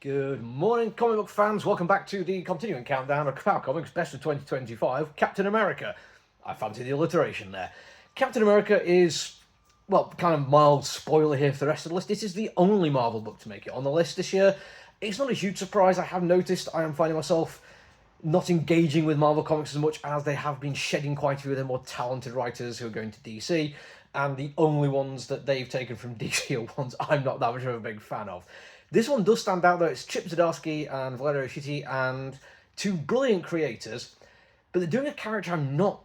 Good morning, comic book fans. Welcome back to the continuing countdown of Ka-Pow Comics Best of 2025, Captain America. I fancy the alliteration there. Captain America is, well, kind of mild spoiler here for the rest of the list. This is the only Marvel book to make it on the list this year. It's not a huge surprise. I have noticed I am finding myself not engaging with Marvel Comics as much as they have been shedding quite a few of their more talented writers who are going to DC, and the only ones that they've taken from DC are ones I'm not that much of a big fan of. This one does stand out though. It's Chip Zdarsky and Valerio Schiti, and two brilliant creators, but they're doing a character I'm not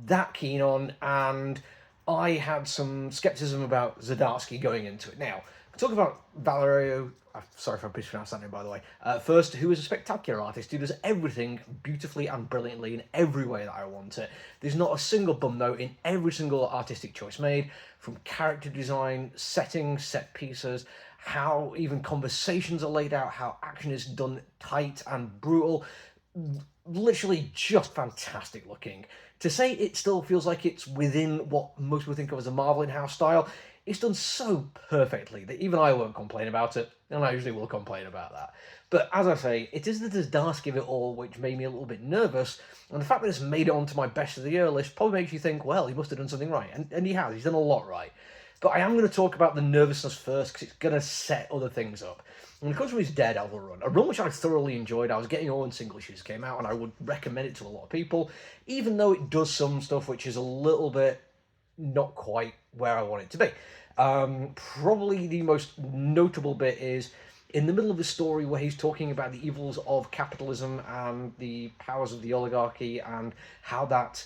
that keen on, and I had some skepticism about Zdarsky going into it. Now, talk about Valerio. Sorry if I mispronounced that name, by the way. First, who is a spectacular artist who does everything beautifully and brilliantly in every way that I want it. There's not a single bum note in every single artistic choice made, from character design, settings, set pieces, how even conversations are laid out, how action is done tight and brutal. Literally just fantastic looking. To say it still feels like it's within what most people think of as a Marvel in-house style, it's done so perfectly that even I won't complain about it, and I usually will complain about that. But as I say, it is the Zdarsky of it all which made me a little bit nervous, and the fact that it's made it onto my best of the year list probably makes you think, well, he must have done something right, and he has. He's done a lot right. But I am going to talk about the nervousness first because it's going to set other things up. And it comes from his Daredevil run, a run which I thoroughly enjoyed. I was getting all when single issues came out, and I would recommend it to a lot of people, even though it does some stuff which is a little bit not quite where I want it to be. Probably the most notable bit is in the middle of the story where he's talking about the evils of capitalism and the powers of the oligarchy and how that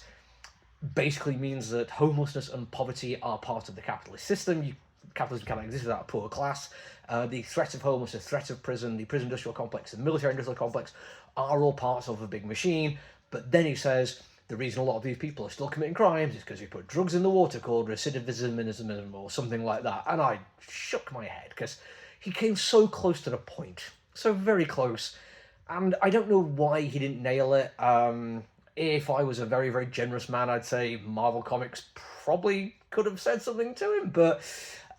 basically means that homelessness and poverty are part of the capitalist system. Capitalism cannot exist without a poor class. The threat of homelessness, the threat of prison, the prison industrial complex, the military industrial complex are all parts of a big machine. But then he says the reason a lot of these people are still committing crimes is because we put drugs in the water called recidivism or something like that. And I shook my head because he came so close to the point, so very close. And I don't know why he didn't nail it. If I was a very, very generous man, I'd say Marvel Comics probably could have said something to him, but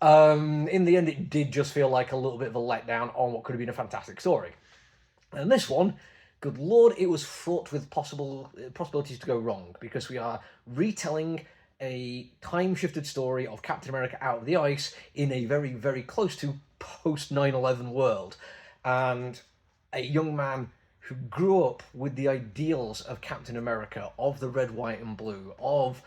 in the end, it did just feel like a little bit of a letdown on what could have been a fantastic story. And this one, good lord, it was fraught with possibilities to go wrong, because we are retelling a time-shifted story of Captain America out of the ice in a very, very close to post 9/11 world. And a young man who grew up with the ideals of Captain America, of the red, white, and blue, of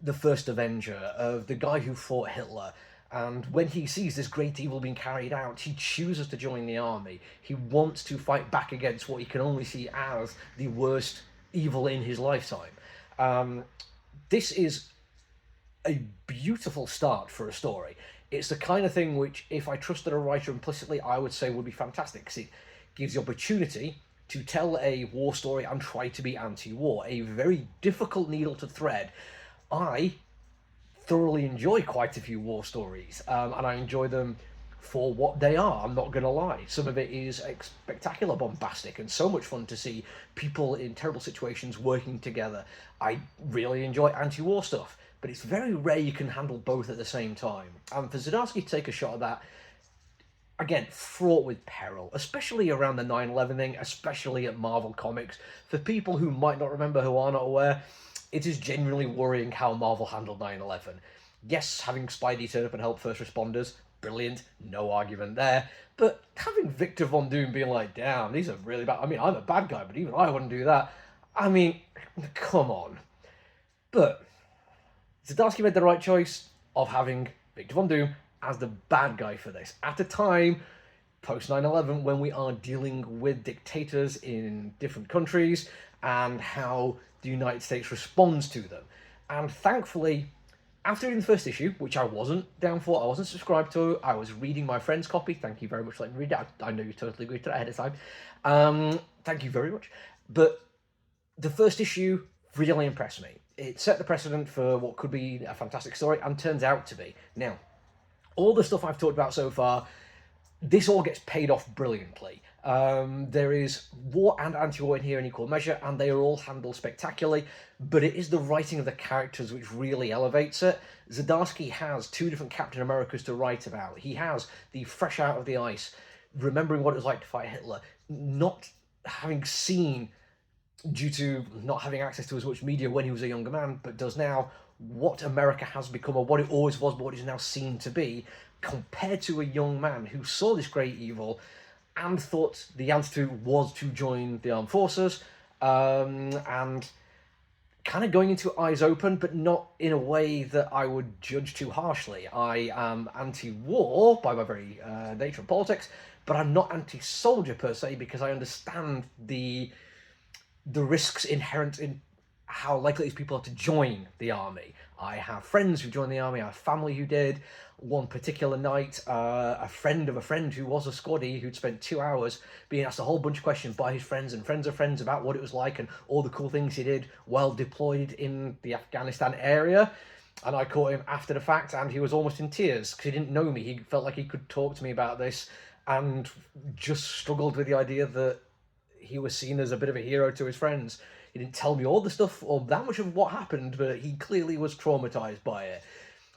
the first Avenger, of the guy who fought Hitler. And when he sees this great evil being carried out, he chooses to join the army. He wants to fight back against what he can only see as the worst evil in his lifetime. This is a beautiful start for a story. It's the kind of thing which, if I trusted a writer implicitly, I would say would be fantastic, because it gives the opportunity to tell a war story and try to be anti-war. A very difficult needle to thread. I thoroughly enjoy quite a few war stories, and I enjoy them for what they are. I'm not going to lie. Some of it is spectacular, bombastic, and so much fun to see people in terrible situations working together. I really enjoy anti-war stuff, but it's very rare you can handle both at the same time. And for Zdarsky to take a shot at that, again, fraught with peril, especially around the 9/11 thing, especially at Marvel Comics. For people who might not remember, who are not aware, it is genuinely worrying how Marvel handled 9/11. Yes, having Spidey turn up and help first responders, brilliant, no argument there. But having Victor Von Doom being like, damn, these are really bad. I mean, I'm a bad guy, but even I wouldn't do that. I mean, come on. But Zdarsky made the right choice of having Victor Von Doom as the bad guy for this. At a time, post 9/11, when we are dealing with dictators in different countries and how the United States responds to them. And thankfully, after reading the first issue, which I wasn't down for, I wasn't subscribed to, I was reading my friend's copy. Thank you very much for letting me read it. I know you totally agreed to that ahead of time. Thank you very much. But the first issue really impressed me. It set the precedent for what could be a fantastic story, and turns out to be. Now, all the stuff I've talked about so far, this all gets paid off brilliantly. There is war and anti-war in here in equal measure, and they are all handled spectacularly, but it is the writing of the characters which really elevates it. Zdarsky has two different Captain Americas to write about. He has the fresh out of the ice, remembering what it was like to fight Hitler, not having seen, due to not having access to as much media when he was a younger man, but does now, what America has become, or what it always was, but what it is now seen to be, compared to a young man who saw this great evil and thought the answer was to join the armed forces, and kind of going into eyes open, but not in a way that I would judge too harshly. I am anti-war by my very nature of politics, but I'm not anti-soldier per se, because I understand the risks inherent in how likely these people are to join the army. I have friends who joined the army, I have family who did. One particular night, a friend of a friend who was a squaddy, who'd spent 2 hours being asked a whole bunch of questions by his friends and friends of friends about what it was like and all the cool things he did while deployed in the Afghanistan area. And I caught him after the fact, and he was almost in tears because he didn't know me. He felt like he could talk to me about this, and just struggled with the idea that he was seen as a bit of a hero to his friends. He didn't tell me all the stuff or that much of what happened, but he clearly was traumatized by it.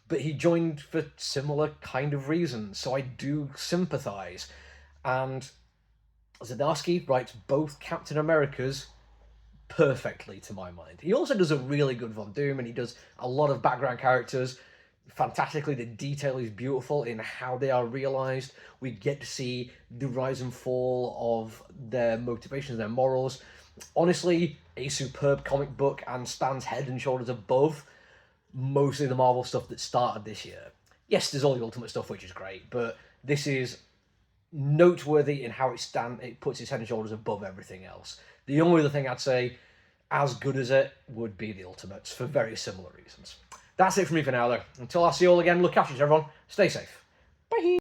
But he joined for similar kind of reasons, so I do sympathize. And Zdarsky writes both Captain Americas perfectly, to my mind. He also does a really good Von Doom, and he does a lot of background characters fantastically. The detail is beautiful in how they are realized. We get to see the rise and fall of their motivations, their morals. Honestly, a superb comic book, and stands head and shoulders above mostly the Marvel stuff that started this year. Yes, there's all the Ultimate stuff, which is great, but this is noteworthy in how it puts its head and shoulders above everything else. The only other thing I'd say as good as it would be the Ultimates, for very similar reasons. That's it from me for now, though. Until I see you all again, look after you, everyone. Stay safe. Bye.